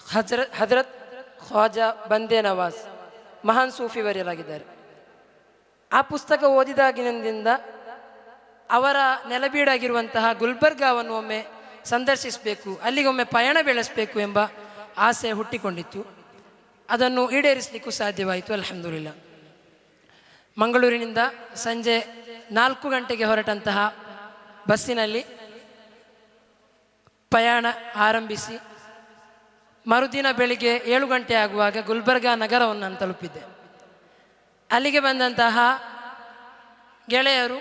ಹಜರತ್ ಖ್ವಾಜಾ ಬಂದೇ ನವಾಜ್ ಮಹಾನ್ ಸೂಫಿ ವರ್ಯರಾಗಿದ್ದಾರೆ. ಆ ಪುಸ್ತಕ ಓದಿದಾಗಿನಿಂದ ಅವರ ನೆಲಬೀಡಾಗಿರುವಂತಹ ಗುಲ್ಬರ್ಗಾವನ್ನು ಒಮ್ಮೆ ಸಂದರ್ಶಿಸಬೇಕು, ಅಲ್ಲಿಗೊಮ್ಮೆ ಪಯಣ ಬೆಳೆಸಬೇಕು ಎಂಬ ಆಸೆ ಹುಟ್ಟಿಕೊಂಡಿತ್ತು. ಅದನ್ನು ಈಡೇರಿಸಲಿಕ್ಕೂ ಸಾಧ್ಯವಾಯಿತು, ಅಲ್ಹಮ್ದುಲಿಲ್ಲಾ. ಮಂಗಳೂರಿನಿಂದ ಸಂಜೆ 4 ಗಂಟೆಗೆ ಹೊರಟಂತಹ ಬಸ್ಸಿನಲ್ಲಿ ಪ್ರಯಾಣ ಆರಂಭಿಸಿ ಮರುದಿನ ಬೆಳಿಗ್ಗೆ 7 ಗಂಟೆ ಆಗುವಾಗ ಗುಲ್ಬರ್ಗಾ ನಗರವನ್ನು ನಾನು ತಲುಪಿದ್ದೆ. ಅಲ್ಲಿಗೆ ಬಂದಂತಹ ಗೆಳೆಯರು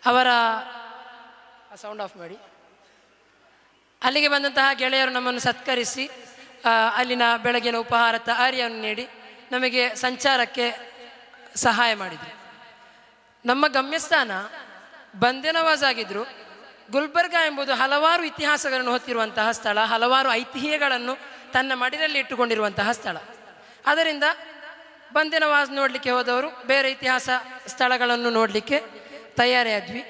ಅವರ ಸೌಂಡ್ ಆಫ್ ಮಾಡಿ. ಅಲ್ಲಿಗೆ ಬಂದಂತಹ ಗೆಳೆಯರು ನಮ್ಮನ್ನು ಸತ್ಕರಿಸಿ ಅಲ್ಲಿನ ಬೆಳಗಿನ ಉಪಹಾರ ತಯಾರಿಯನ್ನು ನೀಡಿ ನಮಗೆ ಸಂಚಾರಕ್ಕೆ ಸಹಾಯ ಮಾಡಿದರು. ನಮ್ಮ ಗಮ್ಯಸ್ಥಾನ ಬಂದೇ ನವಾಜ್ ಆಗಿದ್ದರು. ಗುಲ್ಬರ್ಗಾ ಎಂಬುದು ಹಲವಾರು ಇತಿಹಾಸಗಳನ್ನು ಹೊತ್ತಿರುವಂತಹ ಸ್ಥಳ, ಹಲವಾರು ಐತಿಹ್ಯಗಳನ್ನು ತನ್ನ ಮಡಿಲಲ್ಲಿ ಇಟ್ಟುಕೊಂಡಿರುವಂತಹ ಸ್ಥಳ. ಅದರಿಂದ ಬಂದೇ ನವಾಜ್ ನೋಡಲಿಕ್ಕೆ ಹೋದವರು ಬೇರೆ ಇತಿಹಾಸ ಸ್ಥಳಗಳನ್ನು ನೋಡಲಿಕ್ಕೆ ತಯಾರಿಯಾದ್ವಿ.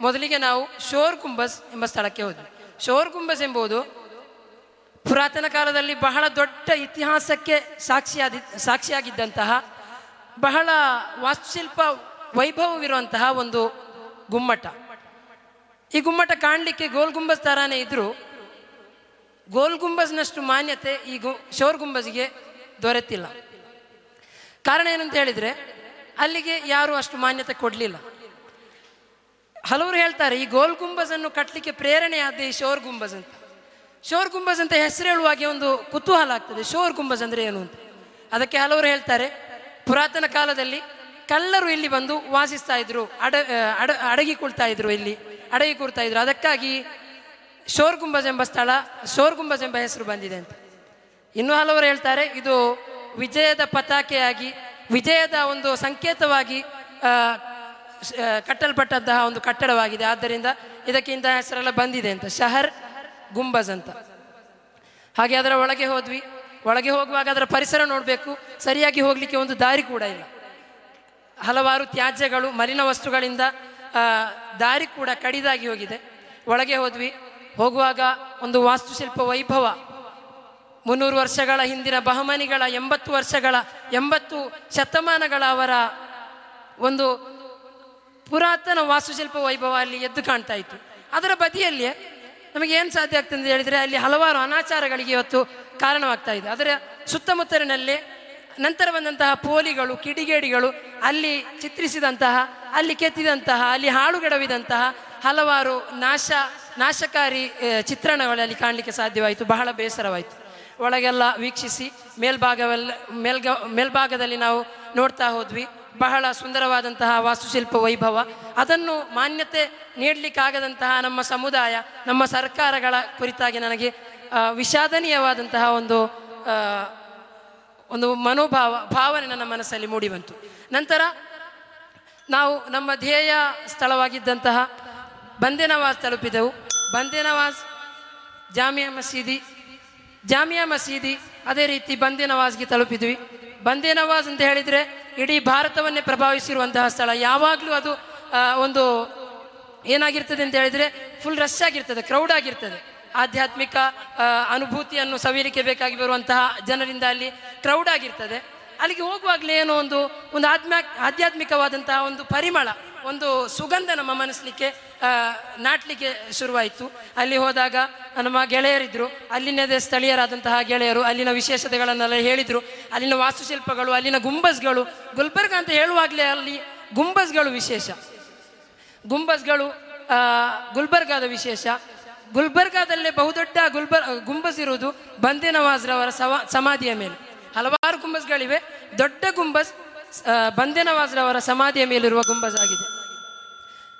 ಮೊದಲಿಗೆ ನಾವು ಶೋರ್ ಗುಂಬಜ್ ಎಂಬ ಸ್ಥಳಕ್ಕೆ ಹೋದ್ವಿ. ಶೋರ್ ಗುಂಬಜ್ ಎಂಬುದು ಪುರಾತನ ಕಾಲದಲ್ಲಿ ಬಹಳ ದೊಡ್ಡ ಇತಿಹಾಸಕ್ಕೆ ಸಾಕ್ಷಿಯಾಗಿದ್ದಂತಹ ಬಹಳ ವಾಸ್ತುಶಿಲ್ಪ ವೈಭವವಿರುವಂತಹ ಒಂದು ಗುಮ್ಮಟ. ಈ ಗುಮ್ಮಟ ಕಾಣಲಿಕ್ಕೆ ಗೋಲ್ ಗುಂಬಜ್ ಥರಾನೇ ಇದ್ದರೂ ಗೋಲ್ ಗುಂಬಜ್ನಷ್ಟು ಮಾನ್ಯತೆ ಈ ಶೋರ್ ಗುಂಬಜ್ಗೆ ದೊರೆತಿಲ್ಲ. ಕಾರಣ ಏನಂತ ಹೇಳಿದರೆ ಅಲ್ಲಿಗೆ ಯಾರೂ ಅಷ್ಟು ಮಾನ್ಯತೆ ಕೊಡಲಿಲ್ಲ. ಹಲವರು ಹೇಳ್ತಾರೆ ಈ ಗೋಲ್ ಗುಂಬಜನ್ನು ಕಟ್ಟಲಿಕ್ಕೆ ಪ್ರೇರಣೆಯಾದ ಈ ಶೋರ್ ಗುಂಬಜ್ ಅಂತ. ಶೋರ್ ಗುಂಬಜ್ ಅಂತ ಹೆಸರು ಹೇಳುವಾಗೆ ಒಂದು ಕುತೂಹಲ ಆಗ್ತದೆ, ಶೋರ್ ಗುಂಬಜ್ ಅಂದರೆ ಏನು ಅಂತ. ಅದಕ್ಕೆ ಹಲವರು ಹೇಳ್ತಾರೆ ಪುರಾತನ ಕಾಲದಲ್ಲಿ ಕಳ್ಳರು ಇಲ್ಲಿ ಬಂದು ವಾಸಿಸ್ತಾ ಇದ್ರು, ಅಡಗಿ ಕೂಳ್ತಾ ಇದ್ರು, ಇಲ್ಲಿ ಅಡಗಿ ಕೂರ್ತಾ ಇದ್ರು. ಅದಕ್ಕಾಗಿ ಶೋರ್ ಗುಂಬಜ್ ಎಂಬ ಸ್ಥಳ ಶೋರ್ ಗುಂಬಜ್ ಎಂಬ ಹೆಸರು ಬಂದಿದೆ ಅಂತ. ಇನ್ನು ಹಲವರು ಹೇಳ್ತಾರೆ ಇದು ವಿಜಯದ ಪತಾಕೆಯಾಗಿ, ವಿಜಯದ ಒಂದು ಸಂಕೇತವಾಗಿ ಕಟ್ಟಲ್ಪಟ್ಟಂತಹ ಒಂದು ಕಟ್ಟಡವಾಗಿದೆ, ಆದ್ದರಿಂದ ಇದಕ್ಕೆ ಇಂತಹ ಹೆಸರೆಲ್ಲ ಬಂದಿದೆ ಅಂತ, ಶಹರ್ ಗುಂಬಜ್ ಅಂತ. ಹಾಗೆ ಅದರ ಒಳಗೆ ಹೋದ್ವಿ. ಒಳಗೆ ಹೋಗುವಾಗ ಅದರ ಪರಿಸರ ನೋಡಬೇಕು, ಸರಿಯಾಗಿ ಹೋಗಲಿಕ್ಕೆ ಒಂದು ದಾರಿ ಕೂಡ ಇಲ್ಲ. ಹಲವಾರು ತ್ಯಾಜ್ಯಗಳು, ಮಲಿನ ವಸ್ತುಗಳಿಂದ ದಾರಿ ಕೂಡ ಕಡಿದಾಗಿ ಹೋಗಿದೆ. ಒಳಗೆ ಹೋದ್ವಿ. ಹೋಗುವಾಗ ಒಂದು ವಾಸ್ತುಶಿಲ್ಪ ವೈಭವ, 300 ವರ್ಷಗಳ ಹಿಂದಿನ ಬಹಮನಿಗಳ 80 ಶತಮಾನಗಳ ಅವರ ಒಂದು ಪುರಾತನ ವಾಸ್ತುಶಿಲ್ಪ ವೈಭವ ಅಲ್ಲಿ ಎದ್ದು ಕಾಣ್ತಾ ಇತ್ತು. ಅದರ ಬದಿಯಲ್ಲಿಯೇ ನಮಗೆ ಏನು ಸಾಧ್ಯ ಆಗ್ತದೆ ಅಂತ ಹೇಳಿದರೆ ಅಲ್ಲಿ ಹಲವಾರು ಅನಾಚಾರಗಳಿಗೆ ಇವತ್ತು ಕಾರಣವಾಗ್ತಾ ಇದೆ. ಅದರ ಸುತ್ತಮುತ್ತಲಿನಲ್ಲೇ ನಂತರ ಬಂದಂತಹ ಪೋಲಿಗಳು, ಕಿಡಿಗೇಡಿಗಳು, ಅಲ್ಲಿ ಚಿತ್ರಿಸಿದಂತಹ, ಅಲ್ಲಿ ಕೆತ್ತಿದಂತಹ, ಅಲ್ಲಿ ಹಾಳುಗೆಡವಿದಂತಹ ಹಲವಾರು ನಾಶಕಾರಿ ಚಿತ್ರಣಗಳಲ್ಲಿ ಕಾಣಲಿಕ್ಕೆ ಸಾಧ್ಯವಾಯಿತು. ಬಹಳ ಬೇಸರವಾಯಿತು. ಒಳಗೆಲ್ಲ ವೀಕ್ಷಿಸಿ ಮೇಲ್ಭಾಗದಲ್ಲಿ ನಾವು ನೋಡ್ತಾ ಹೋದ್ವಿ. ಬಹಳ ಸುಂದರವಾದಂತಹ ವಾಸ್ತುಶಿಲ್ಪ ವೈಭವ. ಅದನ್ನು ಮಾನ್ಯತೆ ನೀಡಲಿಕ್ಕಾಗದಂತಹ ನಮ್ಮ ಸಮುದಾಯ, ನಮ್ಮ ಸರ್ಕಾರಗಳ ಕುರಿತಾಗಿ ನನಗೆ ವಿಷಾದನೀಯವಾದಂತಹ ಒಂದು ಭಾವನೆ ನನ್ನ ಮನಸ್ಸಲ್ಲಿ ಮೂಡಿ ಬಂತು. ನಂತರ ನಾವು ನಮ್ಮ ಧ್ಯೇಯ ಸ್ಥಳವಾಗಿದ್ದಂತಹ ಬಂದೇ ನವಾಜ್ ತಲುಪಿದೆವು. ಬಂದೇ ನವಾಜ್ ಜಾಮಿಯಾ ಮಸೀದಿ ಅದೇ ರೀತಿ ಬಂದೇ ನವಾಜ್ಗೆ ತಲುಪಿದ್ವಿ. ಬಂದೇ ನವಾಜ್ ಅಂತ ಹೇಳಿದರೆ ಇಡೀ ಭಾರತವನ್ನೇ ಪ್ರಭಾವಿಸಿರುವಂತಹ ಸ್ಥಳ. ಯಾವಾಗಲೂ ಅದು ಒಂದು ಏನಾಗಿರ್ತದೆ ಅಂತ ಹೇಳಿದರೆ ಫುಲ್ ರಶ್ ಆಗಿರ್ತದೆ, ಕ್ರೌಡ್ ಆಗಿರ್ತದೆ. ಆಧ್ಯಾತ್ಮಿಕ ಅನುಭೂತಿಯನ್ನು ಸವಿಯಲಿಕ್ಕೆ ಬೇಕಾಗಿ ಬರುವಂತಹ ಜನರಿಂದ ಅಲ್ಲಿ ಕ್ರೌಡ್ ಆಗಿರ್ತದೆ. ಅಲ್ಲಿಗೆ ಹೋಗುವಾಗಲೇ ಏನೋ ಒಂದು ಆಧ್ಯಾತ್ಮಿಕವಾದಂತಹ ಒಂದು ಪರಿಮಳ, ಒಂದು ಸುಗಂಧ ನಮ್ಮ ಮನಸ್ಸಲಿಕ್ಕೆ ನಾಟಲಿಕ್ಕೆ ಶುರುವಾಯಿತು. ಅಲ್ಲಿ ಹೋದಾಗ ನಮ್ಮ ಗೆಳೆಯರಿದ್ದರು, ಅಲ್ಲಿನದೇ ಸ್ಥಳೀಯರಾದಂತಹ ಗೆಳೆಯರು ಅಲ್ಲಿನ ವಿಶೇಷತೆಗಳನ್ನೆಲ್ಲ ಹೇಳಿದರು. ಅಲ್ಲಿನ ವಾಸ್ತುಶಿಲ್ಪಗಳು, ಅಲ್ಲಿನ ಗುಂಬಜ್ಗಳು, ಗುಲ್ಬರ್ಗ ಅಂತ ಹೇಳುವಾಗಲೇ ಅಲ್ಲಿ ಗುಂಬಜ್ಗಳು ವಿಶೇಷ. ಗುಂಬಜ್ಗಳು ಗುಲ್ಬರ್ಗಾದ ವಿಶೇಷ. ಗುಲ್ಬರ್ಗಾದಲ್ಲೇ ಬಹುದೊಡ್ಡ ಗುಂಬಜ್ ಇರುವುದು ಬಂದೇ ನವಾಜ್ರವರ ಸಮಾಧಿಯ ಮೇಲೆ. ಹಲವಾರು ಗುಂಬಜ್ಗಳಿವೆ. ದೊಡ್ಡ ಗುಂಬಜ್ ಬಂದೇ ನವಾಜ್ರವರ ಸಮಾಧಿಯ ಮೇಲಿರುವ ಗುಂಬಜ್ ಆಗಿದೆ.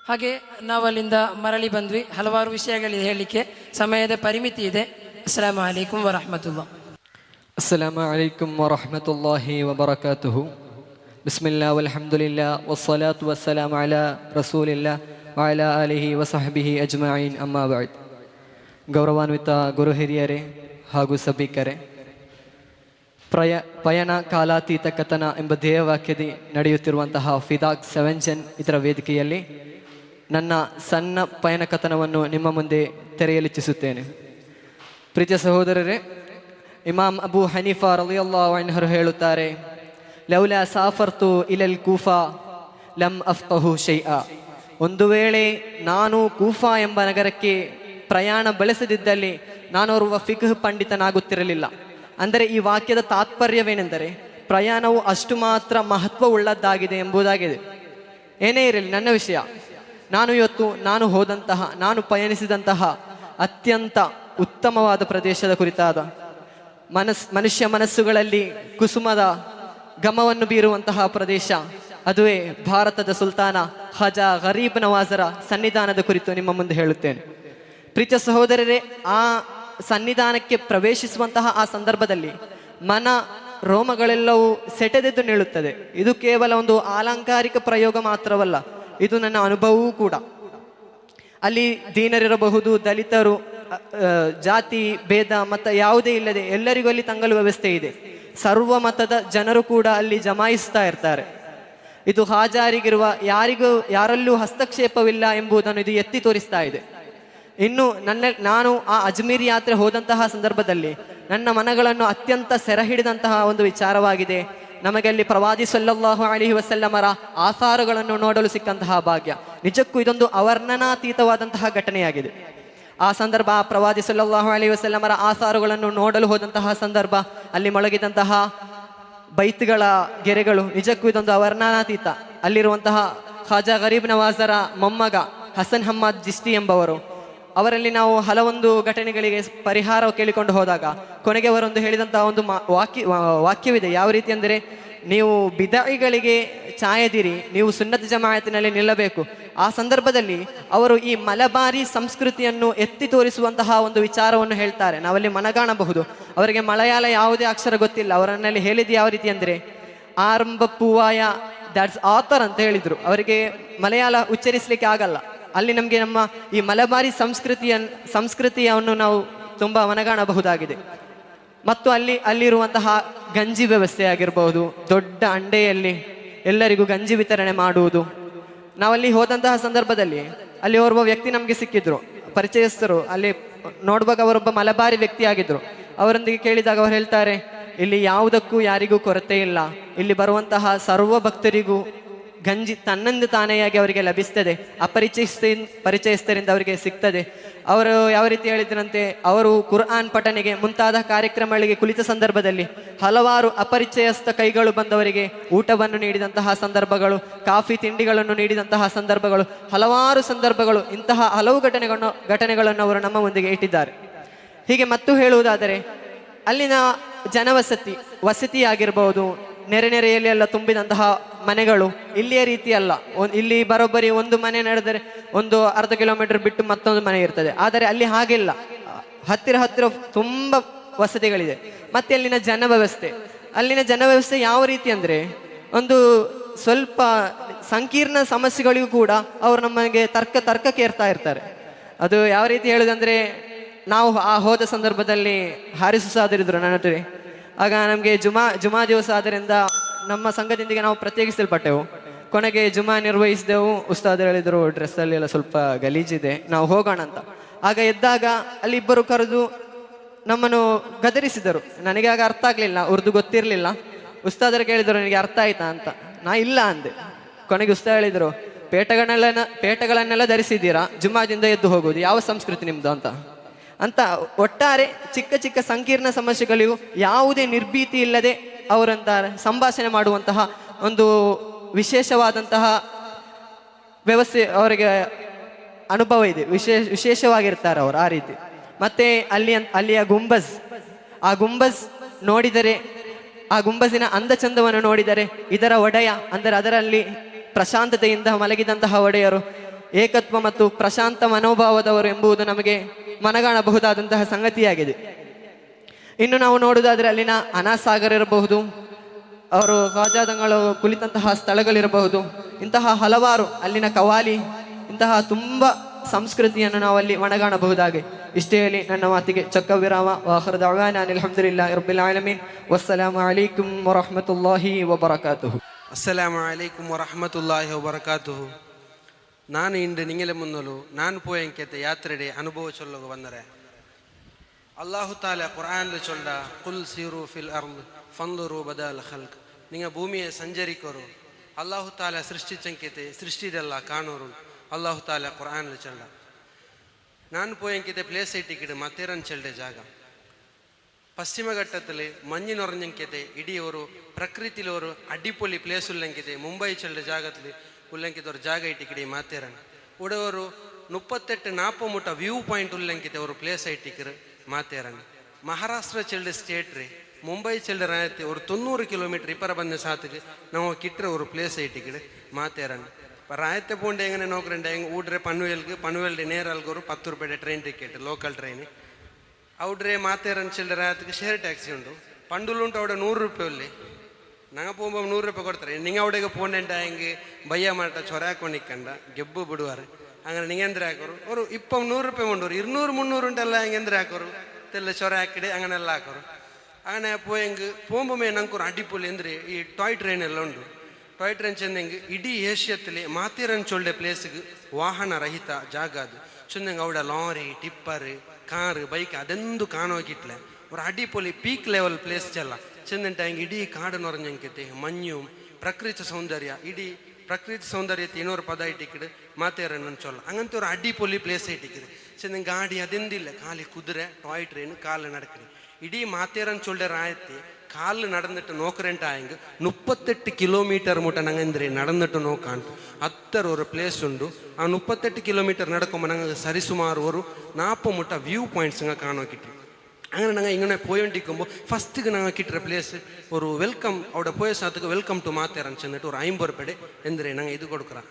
ಹಾಗೆ ನಾವು ಅಲ್ಲಿಂದ ಮರಳಿ ಬಂದ್ವಿ. ಹಲವಾರು ವಿಷಯಗಳಿದೆ ಹೇಳಲಿಕ್ಕೆ, ಸಮಯದ ಪರಿಮಿತಿ ಇದೆ. ಅಸ್ಸಲಾಮು ಅಲೈಕುಂ ವರಹಮತುಲ್ಲಾ. ಅಸ್ಸಲಾಮು ಅಲೈಕುಂ ವರಹಮತುಲ್ಲಾಹಿ ವಬರಕಾತುಹು. ಬಿಸ್ಮಿಲ್ಲಾ ವಲ್ಹಮ್ದುಲಿಲ್ಲಾ ವಸ್ಸಲಾತು ವಸ್ಸಲಾಮು ಅಲಾ ರಸೂಲಿಲ್ಲಾ ವಅಲಾ ಆಲಿಹಿ ವಸಹಬಿಹಿ ಅಜ್ಮഈನ್, ಅಮ್ಮಾ ಬಅದ್. ಗೌರವಾನ್ವಿತ ಗುರು ಹಿರಿಯರೇ ಹಾಗೂ ಸಭಿಕರೇ, ಪಯಣ ಕಾಲಾತೀತ ಕಥನ ಎಂಬ ಧ್ಯೇಯವಾಕ್ಯದಿ ನಡೆಯುತ್ತಿರುವಂತಹ ಫಿದಾಕ್ 7 ಜನ್ ಇದರ ವೇದಿಕೆಯಲ್ಲಿ ನನ್ನ ಸಣ್ಣ ಪಯಣ ಕಥನವನ್ನು ನಿಮ್ಮ ಮುಂದೆ ತೆರೆಯಲಿಚ್ಛಿಸುತ್ತೇನೆ. ಪ್ರೀತಿಯ ಸಹೋದರರೇ, ಇಮಾಮ್ ಅಬು ಹನೀಫಾ ರಲಿಯಲ್ಲಾಹು ಅನ್ಹು ಹೇಳುತ್ತಾರೆ, ಲೌಲಾ ಸಾಫರ್ತು ಇಲಲ್ ಕೂಫಾ ಲಮ್ ಅಫ್ಕಹು ಶೈಆ. ಒಂದು ವೇಳೆ ನಾನು ಕೂಫಾ ಎಂಬ ನಗರಕ್ಕೆ ಪ್ರಯಾಣ ಬೆಳೆಸದಿದ್ದಲ್ಲಿ ನಾನು ಓರ್ವ ಫಿಕ್ಹ್ ಪಂಡಿತನಾಗುತ್ತಿರಲಿಲ್ಲ. ಅಂದರೆ ಈ ವಾಕ್ಯದ ತಾತ್ಪರ್ಯವೇನೆಂದರೆ ಪ್ರಯಾಣವು ಅಷ್ಟು ಮಾತ್ರ ಮಹತ್ವವುಳ್ಳದ್ದಾಗಿದೆ ಎಂಬುದಾಗಿದೆ. ಏನೇ ಇರಲಿ, ನನ್ನ ವಿಷಯ, ನಾನು ಹೋದಂತಹ, ನಾನು ಪಯಣಿಸಿದಂತಹ ಅತ್ಯಂತ ಉತ್ತಮವಾದ ಪ್ರದೇಶದ ಕುರಿತಾದ ಮನುಷ್ಯ ಮನಸ್ಸುಗಳಲ್ಲಿ ಕುಸುಮದ ಘಮವನ್ನು ಬೀರುವಂತಹ ಪ್ರದೇಶ, ಅದುವೇ ಭಾರತದ ಸುಲ್ತಾನ ಖಾಜಾ ಗರೀಬ್ ನವಾಜರ ಸನ್ನಿಧಾನದ ಕುರಿತು ನಿಮ್ಮ ಮುಂದೆ ಹೇಳುತ್ತೇನೆ. ಪ್ರೀತಿಯ ಸಹೋದರರೇ, ಆ ಸನ್ನಿಧಾನಕ್ಕೆ ಪ್ರವೇಶಿಸುವಂತಹ ಆ ಸಂದರ್ಭದಲ್ಲಿ ಮನ ರೋಮಗಳೆಲ್ಲವೂ ಸೆಟೆದೆದ್ದು ನಿಲ್ಲುತ್ತದೆ. ಇದು ಕೇವಲ ಒಂದು ಆಲಂಕಾರಿಕ ಪ್ರಯೋಗ ಮಾತ್ರವಲ್ಲ, ಇದು ನನ್ನ ಅನುಭವವೂ ಕೂಡ. ಅಲ್ಲಿ ದೀನರಿರಬಹುದು, ದಲಿತರು, ಜಾತಿ ಭೇದ ಮತ ಯಾವುದೇ ಇಲ್ಲದೆ ಎಲ್ಲರಿಗೂ ಅಲ್ಲಿ ತಂಗಲು ವ್ಯವಸ್ಥೆ ಇದೆ. ಸರ್ವ ಮತದ ಜನರು ಕೂಡ ಅಲ್ಲಿ ಜಮಾಯಿಸ್ತಾ ಇರ್ತಾರೆ. ಇದು ಹಾಜಾರಿಗಿರುವ ಯಾರಲ್ಲೂ ಹಸ್ತಕ್ಷೇಪವಿಲ್ಲ ಎಂಬುದನ್ನು ಇದು ಎತ್ತಿ ತೋರಿಸ್ತಾ ಇದೆ. ಇನ್ನು ನಾನು ಆ ಅಜ್ಮೀರ್ ಯಾತ್ರೆ ಹೋದಂತಹ ಸಂದರ್ಭದಲ್ಲಿ ನನ್ನ ಮನಗಳನ್ನು ಅತ್ಯಂತ ಸೆರೆ ಹಿಡಿದಂತಹ ಒಂದು ವಿಚಾರವಾಗಿದೆ, ನಮಗೆ ಅಲ್ಲಿ ಪ್ರವಾದಿ ಸಲ್ಲಲ್ಲಾಹು ಅಲೈಹಿ ವಸಲ್ಲಮರ ಆಸಾರಗಳನ್ನು ನೋಡಲು ಸಿಕ್ಕಂತಹ ಭಾಗ್ಯ. ನಿಜಕ್ಕೂ ಇದೊಂದು ಅವರ್ಣನಾತೀತವಾದಂತಹ ಘಟನೆಯಾಗಿದೆ. ಆ ಸಂದರ್ಭ, ಆ ಪ್ರವಾದಿ ಸಲ್ಲಲ್ಲಾಹು ಅಲೈಹಿ ವಸಲ್ಲಮರ ಆಸಾರುಗಳನ್ನು ನೋಡಲು ಹೋದಂತಹ ಸಂದರ್ಭ, ಅಲ್ಲಿ ಮೊಳಗಿದಂತಹ ಬೈತ್ಗಳ ಗೆರೆಗಳು, ನಿಜಕ್ಕೂ ಇದೊಂದು ಅವರ್ಣನಾತೀತ. ಅಲ್ಲಿರುವಂತಹ ಖಾಜಾ ಗರೀಬ್ ನವಾಜರ ಮೊಮ್ಮಗ ಹಸನ್ ಹಮ್ಮದ್ ಜಿಸ್ತಿ ಎಂಬವರು, ಅವರಲ್ಲಿ ನಾವು ಹಲವೊಂದು ಘಟನೆಗಳಿಗೆ ಪರಿಹಾರ ಕೇಳಿಕೊಂಡು ಹೋದಾಗ ಕೊನೆಗೆ ಅವರೊಂದು ಹೇಳಿದಂತಹ ಒಂದು ವಾಕ್ಯವಿದೆ. ಯಾವ ರೀತಿ ಅಂದರೆ, ನೀವು ಬಿದಾಯಿಗಳಿಗೆ ಚಾಯದಿರಿ, ನೀವು ಸುನ್ನತ್ ಜಮಾಯತಿನಲ್ಲಿ ನಿಲ್ಲಬೇಕು. ಆ ಸಂದರ್ಭದಲ್ಲಿ ಅವರು ಈ ಮಲಬಾರಿ ಸಂಸ್ಕೃತಿಯನ್ನು ಎತ್ತಿ ತೋರಿಸುವಂತಹ ಒಂದು ವಿಚಾರವನ್ನು ಹೇಳ್ತಾರೆ. ನಾವಲ್ಲಿ ಮನಗಾಣಬಹುದು. ಅವರಿಗೆ ಮಲಯಾಳ ಯಾವುದೇ ಅಕ್ಷರ ಗೊತ್ತಿಲ್ಲ. ಅವರನ್ನಲ್ಲಿ ಹೇಳಿದ್ದು ಯಾವ ರೀತಿ ಅಂದರೆ, ಆರಂಭ ಪೂವಾಯ ದ್ಯಾಟ್ಸ್ ಆಥರ್ ಅಂತ ಹೇಳಿದ್ರು. ಅವರಿಗೆ ಮಲಯಾಳ ಉಚ್ಚರಿಸಲಿಕ್ಕೆ ಆಗಲ್ಲ. ಅಲ್ಲಿ ನಮಗೆ ನಮ್ಮ ಈ ಮಲಬಾರಿ ಸಂಸ್ಕೃತಿಯನ್ನು ನಾವು ತುಂಬ ಮನಗಾಣಬಹುದಾಗಿದೆ. ಮತ್ತು ಅಲ್ಲಿರುವಂತಹ ಗಂಜಿ ವ್ಯವಸ್ಥೆ ಆಗಿರಬಹುದು, ದೊಡ್ಡ ಅಂಡೆಯಲ್ಲಿ ಎಲ್ಲರಿಗೂ ಗಂಜಿ ವಿತರಣೆ ಮಾಡುವುದು. ನಾವಲ್ಲಿ ಹೋದಂತಹ ಸಂದರ್ಭದಲ್ಲಿ ಅಲ್ಲಿ ಓರ್ವ ವ್ಯಕ್ತಿ ನಮಗೆ ಸಿಕ್ಕಿದ್ರು, ಪರಿಚಯಸ್ಥರು. ಅಲ್ಲಿ ನೋಡುವಾಗ ಅವರೊಬ್ಬ ಮಲಬಾರಿ ವ್ಯಕ್ತಿ ಆಗಿದ್ರು. ಅವರೊಂದಿಗೆ ಕೇಳಿದಾಗ ಅವರು ಹೇಳ್ತಾರೆ, ಇಲ್ಲಿ ಯಾವುದಕ್ಕೂ ಯಾರಿಗೂ ಕೊರತೆ ಇಲ್ಲ, ಇಲ್ಲಿ ಬರುವಂತಹ ಸರ್ವ ಭಕ್ತರಿಗೂ ಗಂಜಿ ತನ್ನಂದು ತಾನೆಯಾಗಿ ಅವರಿಗೆ ಲಭಿಸ್ತದೆ, ಪರಿಚಯಸ್ಥರಿಂದ ಅವರಿಗೆ ಸಿಗ್ತದೆ. ಅವರು ಯಾವ ರೀತಿ ಹೇಳಿದ್ರಂತೆ, ಅವರು ಕುರ್ಆನ್ ಪಠನೆಗೆ ಮುಂತಾದ ಕಾರ್ಯಕ್ರಮಗಳಿಗೆ ಕುಳಿತ ಸಂದರ್ಭದಲ್ಲಿ ಹಲವಾರು ಅಪರಿಚಯಸ್ಥ ಕೈಗಳು ಬಂದವರಿಗೆ ಊಟವನ್ನು ನೀಡಿದಂತಹ ಸಂದರ್ಭಗಳು, ಕಾಫಿ ತಿಂಡಿಗಳನ್ನು ನೀಡಿದಂತಹ ಸಂದರ್ಭಗಳು, ಹಲವಾರು ಸಂದರ್ಭಗಳು, ಇಂತಹ ಹಲವು ಘಟನೆಗಳನ್ನು ಅವರು ನಮ್ಮ ಮುಂದಿಗೆ ಇಟ್ಟಿದ್ದಾರೆ. ಹೀಗೆ ಮತ್ತು ಹೇಳುವುದಾದರೆ, ಅಲ್ಲಿನ ವಸತಿಯಾಗಿರ್ಬೋದು, ನೆರೆಯಲ್ಲಿ ಎಲ್ಲ ತುಂಬಿದಂತಹ ಮನೆಗಳು ಇಲ್ಲಿಯ ರೀತಿ ಅಲ್ಲ. ಇಲ್ಲಿ ಬರೋಬ್ಬರಿ ಒಂದು ಮನೆ ನಡೆದರೆ ಒಂದು ಅರ್ಧ ಕಿಲೋಮೀಟರ್ ಬಿಟ್ಟು ಮತ್ತೊಂದು ಮನೆ ಇರ್ತದೆ. ಆದರೆ ಅಲ್ಲಿ ಹಾಗಿಲ್ಲ, ಹತ್ತಿರ ತುಂಬ ವಸತಿಗಳಿದೆ. ಮತ್ತೆ ಅಲ್ಲಿನ ಜನವ್ಯವಸ್ಥೆ ಯಾವ ರೀತಿ ಅಂದರೆ, ಒಂದು ಸ್ವಲ್ಪ ಸಂಕೀರ್ಣ ಸಮಸ್ಯೆಗಳಿಗೂ ಕೂಡ ಅವರು ನಮಗೆ ತರ್ಕಕ್ಕೆ ಏರ್ತಾ ಇರ್ತಾರೆ. ಅದು ಯಾವ ರೀತಿ ಹೇಳುದಂದ್ರೆ, ನಾವು ಹೋದ ಸಂದರ್ಭದಲ್ಲಿ ಹಾರಿಸು ಸಾದರಿದ್ರು ನನ್ನ ಹತ್ರ. ಆಗ ನಮಗೆ ಜುಮಾ ದಿವಸ ಆದ್ದರಿಂದ ನಮ್ಮ ಸಂಘದೊಂದಿಗೆ ನಾವು ಪ್ರತ್ಯೇಕಿಸಲ್ಪಟ್ಟೆವು. ಕೊನೆಗೆ ಜುಮಾ ನಿರ್ವಹಿಸಿದೆವು. ಉಸ್ತಾದರು ಹೇಳಿದರು, ಡ್ರೆಸ್ಸಲ್ಲಿ ಎಲ್ಲ ಸ್ವಲ್ಪ ಗಲೀಜಿದೆ, ನಾವು ಹೋಗೋಣ ಅಂತ. ಆಗ ಎದ್ದಾಗ ಅಲ್ಲಿ ಇಬ್ಬರು ಕರೆದು ನಮ್ಮನ್ನು ಗದರಿಸಿದರು. ನನಗೆ ಆಗ ಅರ್ಥ ಆಗಲಿಲ್ಲ, ಉರ್ದು ಗೊತ್ತಿರಲಿಲ್ಲ. ಉಸ್ತಾದರು ಕೇಳಿದರು, ನನಗೆ ಅರ್ಥ ಆಯ್ತಾ ಅಂತ. ನಾ ಇಲ್ಲ ಅಂದೆ. ಕೊನೆಗೆ ಉಸ್ತಾದ ಹೇಳಿದರು, ಪೇಟಗಳನ್ನೆಲ್ಲ ಧರಿಸಿದ್ದೀರಾ, ಜುಮಾದಿಂದ ಎದ್ದು ಹೋಗುವುದು ಯಾವ ಸಂಸ್ಕೃತಿ ನಿಮ್ದು ಅಂತ ಒಟ್ಟಾರೆ ಚಿಕ್ಕ ಸಂಕೀರ್ಣ ಸಮಸ್ಯೆಗಳಿಗೂ ಯಾವುದೇ ನಿರ್ಭೀತಿ ಇಲ್ಲದೆ ಅವರಂತ ಸಂಭಾಷಣೆ ಮಾಡುವಂತಹ ಒಂದು ವಿಶೇಷವಾದಂತಹ ವ್ಯವಸ್ಥೆ ಅವರಿಗೆ ಅನುಭವ ಇದೆ. ವಿಶೇಷವಾಗಿರ್ತಾರೆ ಅವರು ಆ ರೀತಿ. ಮತ್ತೆ ಅಲ್ಲಿಯ ಗುಂಬಜ್ ನೋಡಿದರೆ, ಆ ಗುಂಬಜಿನ ಅಂದ ಚಂದವನ್ನು ನೋಡಿದರೆ, ಇದರ ಒಡೆಯ ಅಂದರೆ ಅದರಲ್ಲಿ ಪ್ರಶಾಂತತೆಯಿಂದ ಮಲಗಿದಂತಹ ಒಡೆಯರು ಏಕತ್ವ ಮತ್ತು ಪ್ರಶಾಂತ ಮನೋಭಾವದವರು ಎಂಬುದು ನಮಗೆ ಮನಗಾಣಬಹುದಾದಂತಹ ಸಂಗತಿಯಾಗಿದೆ. ಇನ್ನು ನಾವು ನೋಡುವುದಾದರೆ ಅಲ್ಲಿನ ಅನಾಸಾಗರ್ ಇರಬಹುದು, ಅವರು ಖಾಜಾದಂಗಳು ಕುಳಿತಂತಹ ಸ್ಥಳಗಳಿರಬಹುದು, ಇಂತಹ ಹಲವಾರು ಅಲ್ಲಿನ ಕವಾಲಿ, ಇಂತಹ ತುಂಬ ಸಂಸ್ಕೃತಿಯನ್ನು ನಾವು ಅಲ್ಲಿ ಮನಗಾಣಬಹುದಾಗಿ. ಇಷ್ಟೇ ಹೇಳಿ ನನ್ನ ಮಾತಿಗೆ ಚೊಕ್ಕ ವಿರಾಮ. ವಾಖಿರು ದಅವಾನಾ ಅಲ್ಹಮ್ದುಲಿಲ್ಲಾಹಿ ರಬ್ಬಿಲ್ ಆಲಮೀನ್. ವಸ್ಸಲಾಮು ಅಲೈಕುಂ ವರಹ್ಮತುಲ್ಲಾಹಿ ವಬರಕಾತುಹು. ಅಸ್ಸಲಾಮು ಅಲೈಕುಂ ವರಹ್ಮತುಲ್ಲಾಹಿ ವಬರಕಾತುಹು. ನಾನು ಇಂದು ನಿಂಗೆಲೆ ಮುನ್ನಲು ನಾನು ಪೋಯಂಕೆತೆ ಯಾತ್ರೆಡೆ ಅನುಭವ ಚೊಲ್ಲಗು ಬಂದರೆ അള്ളാഹു താല ഖുർആനിൽ ചൊല്ല ഖുൽ സീറു ഫിൽ അർദ് ഫൻദുറു ബദൽ ഖൽഖ്. നിങ്ങൾ ഭൂമിയെ സഞ്ചരിക്കോರು അള്ളാഹു താല സൃഷ്ടിച്ചെങ്കിತೆ ಸೃಷ್ಟಿದೆಲ್ಲ ಕಾಣೋರು ಅಲ್ಲಾಹು ತಾಲ ഖുർആനിൽ ಚೊಲ್ಲ. ನಾನು പോയെങ്കിತೆ ಪ್ಲೇಸ್ ಐಟಿಕಿಡು ಮತ್ತೇರನ್ ಚೆಲ್ಡೆ ಜಾಗ പശ്ചിമഘട്ടത്തിൽ മഞ്ഞിനുറഞ്ഞെങ്കിത്തെ ഇടി ഒരു പ്രകൃതിയിൽ ഒരു അടിപൊളി പ്ലേസ് ഉള്ളെങ്കിത്തെ ಮುಂಬೈ ಚೆಲ್ಡೆ ಜಾಗത്തിൽ ಉಲ್ಲಂಕಿತ ഒരു ಜಾಗ ಇಟ್ಟಿಕಿಡಿ ಮಾತೇರನ್ ഇവിടെ ഒരു 38-40 ಮುಟ್ಟ ವ್ಯೂ ಪಾಯಿಂಟ್ ಉಲ್ಲಂಕಿತೆ ഒരു ಪ್ಲೇಸ್ ಐಟಿಕಿರು ಮಾತೇರನ್. ಮಹಾರಾಷ್ಟ್ರ ಚೆಲ್ಡೆ ಸ್ಟೇಟ್ ರೀ ಮುಂಬೈ ಚೆಲ್ಡೆ ರಾಯತ್ತೆ ഒരു 90 കിലോമീറ്റർ ഇപ്പറ ಬಂದ ಸಾತಿಗೆ ನಾವು ಕಿಟ್ರೆ ഒരു ಪ್ಲೇಸ್ ಐಟಿಕಿಡು ಮಾತೇರನ್. ರಾಯತ್ತೆ ಪೋಂಡೆ ಹೆಂಗನೆ ನೋಕ್ರಂಡೆ ಹೆಂಗೆ ಊಡ್ರೆ ಪನ್ವೇಲ್ಗೆ ನೇರಲ್ಗೆ ഒരു 10 ರೂಪಾಯಿ ಟ್ರೈನ್ ಟಿಕೆಟ್ ಲೋಕಲ್ ಟ್ರೈನ್ ഔട്രെ മാത്തേരൻ ചില്ലറ രാത്രിക്ക് ഷെയർ ടാക്സി ഉണ്ട് പണ്ടുള്ളുണ്ട് അവിടെ 100 ರೂಪಾಯಿ ഉള്ളി ഞങ്ങൾ പോകുമ്പോൾ 100 ರೂಪಾಯಿ ಕೊಡ್ತಾರೆ. നിങ്ങൾ അവിടേക്ക് പോകണ്ടെങ്കിൽ ಬಯ್ಯ ಮಾಟ ಚೊರಾಕೊಂಡು ನಿಕ್ಕಂಡ ಗೆಬ್ಬು ಬಿಡುವಾರು അങ്ങനെ നിങ്ങൾ എന്തിനാ ಹಾಕೋರು ഒരു ഇപ്പം 100 ರೂಪಾಯಿ കൊണ്ടുവരും 200-300 ഉണ്ടല്ല ಹೆಂಗೆ എന്തിനാ ಹಾಕೋರು തെല്ല ചൊര ಹಾಕಿಡೆ അങ്ങനെಲ್ಲ ಹಾಕೋರು. അങ്ങനെ പോയെങ്കിൽ പോകുമ്പോൾ ഞങ്ങൾക്ക് ഒരു അടിപൊളി എന്തിരി ഈ ടോയ് ട്രെയിൻ എല്ലാം ഉണ്ട്. ടോയ് ಟ್ರೈನ್ ಚೆಂದಂಗೆ ಇಡೀ ಏಷ್ಯದಲ್ಲಿ ಮಾತೇರನ್ ಚೊಲ್ಡೆ ಪ್ಲೇಸ್ಗೆ ವಾಹನ ರಹಿತ ಜಾಗ ಅದು ಚೆಂದಂಗೆ അവിടെ ലോറി ಟಿಪ್ಪರ್ കാറ് ബൈക്ക് അതെന്തു കാണോക്കിട്ടില്ല ഒരു അടിപൊളി പീക്ക് ലെവൽ പ്ലേസ് ചെല്ല ചെന്നിട്ടായെങ്കിൽ ഇടീ കാട് നിറഞ്ഞെങ്കിത്തെ മഞ്ഞും പ്രകൃതി സൗന്ദര്യ ഇടീ പ്രകൃതി സൗന്ദര്യത്തെ ಇನ್ನೊರು ಪದ ಇಟ್ಟಿക്കിಡು ಮಾತೇರನ್ ಚೊಲ್ಲ. അങ്ങനത്തെ ഒരു അടിപൊളി പ്ലേസ് ഇട്ടിക്കിട് ചെന്ന ഗാഡി അതെന്തില്ല കാലി കുതിര ടോയ് ട്രെയിൻ കാല് നടക്കണി ഇടീ മാത്തേരൻ ചൊല്ലെ ರಾಯತ್ತೆ കാല് നടന്നിട്ട് നോക്കരണ്ടായെങ്കിൽ 38 കിലോമീറ്റർ മുട്ട ഞങ്ങൾ എന്തിരി നടന്നിട്ട് നോക്കാൻ അത്ര ഒരു പ്ലേസ് ഉണ്ട്. ആ 38 കിലോമീറ്റർ നടക്കുമ്പോൾ ഞങ്ങൾ സരിസുമാർ ഒരു 40 മുട്ട വ്യൂ പോയിന്റ്സ് ഞങ്ങൾ കാണാൻ കിട്ടും. അങ്ങനെ ഞങ്ങൾ ഇങ്ങനെ പോയോണ്ടിരിക്കുമ്പോൾ ഫസ്റ്റ് ഞങ്ങൾ കിട്ടിയ പ്ലേസ് ഒരു വെൽക്കം അവിടെ പോയ സാത്തക്ക് വെൽക്കം ടു മാത്തേരൻ ചെന്നിട്ട് ഒരു 50 ರೂಪಾಯಿ എന്തിരി ഞങ്ങൾ ഇത് കൊടുക്കറ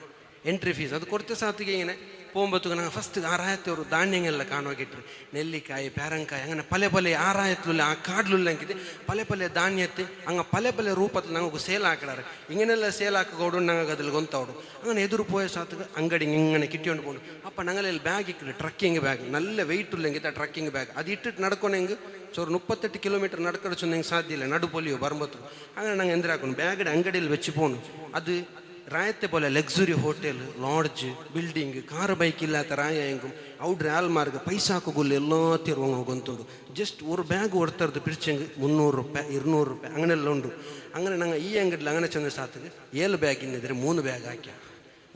എൻട്രി ഫീസ് അത് കൊടുത്ത സാത്തക്ക് ഇങ്ങനെ പോകുമ്പോഴത്തേക്ക് ഞങ്ങൾ ഫസ്റ്റ് ആറായത്തെ ഒരു ധാന്യങ്ങളെല്ലാം കാണുവാക്കിട്ട് നെല്ലിക്കായ് പേരങ്കായ് അങ്ങനെ പല പല ആറായത്തിലുള്ള ആ കാടിലുള്ളെങ്കിൽ പല പല ധാന്യത്ത് അങ്ങ് പല പല ರೂಪത്തിൽ ഞങ്ങൾക്ക് ಸೇಲಾക്കിടാറ് ഇങ്ങനെയെല്ലാം ಸೇಲಾಕೊಂಡು ഞങ്ങൾക്ക് അതിൽ ಗೊತ್ತವಡು അങ്ങനെ എതിർ പോയ സാത്തക്ക് ಅಂಗಡಿ ഇങ്ങനെ കിട്ടിയോണ്ട് പോകുന്നു. അപ്പം ഞങ്ങളിൽ ബാഗ് ഇക്കില്ല ട്രക്കിങ് ബാഗ് നല്ല വെയിറ്റ് ഉള്ളെങ്കിൽ ട്രക്കിങ് ബാഗ് അത് ഇട്ടിട്ട് നടക്കണമെങ്കിൽ ഒരു 38 കിലോമീറ്റർ നടക്കട ചൊന്നെങ്കിൽ സാധ്യമില്ല നടുപൊലിയോ പറമ്പത്തു. അങ്ങനെ ഞങ്ങൾ എന്തിനാക്കണം ബാഗിടെ ಅಂಗಡಿയിൽ വെച്ച് പോകണം. അത് ರಾಯತ್ತೆ പോലെ luxury hotel lodge building car bike ಇಲ್ಲತ್ತ ರಾಯ ಹೆಂಗು ಔಡ್ರೆ ಆಲ್ಮಾರ್ಗ ಪೈಸಾಕುಗುಲ್ಲ ಎಲ್ಲ ತಿರುವಂಗ ಗೊಂತುಂಡು ಜಸ್ಟ್ ഒരു ബാഗ് കൊടുത്തത് പിടിച്ചെങ്കിൽ 300 ರೂಪಾಯಿ 200 ರೂಪಾಯಿ അങ്ങനെയെല്ലാം ഉണ്ട്. അങ്ങനെ ഞങ്ങൾ ഈ ಅಂಗಡಿയിൽ അങ്ങനെ ചെന്ന സാത്തക്ക് 7 ബാഗിനെതിരെ 3 ബാഗ് ಹಾಕ್ಯ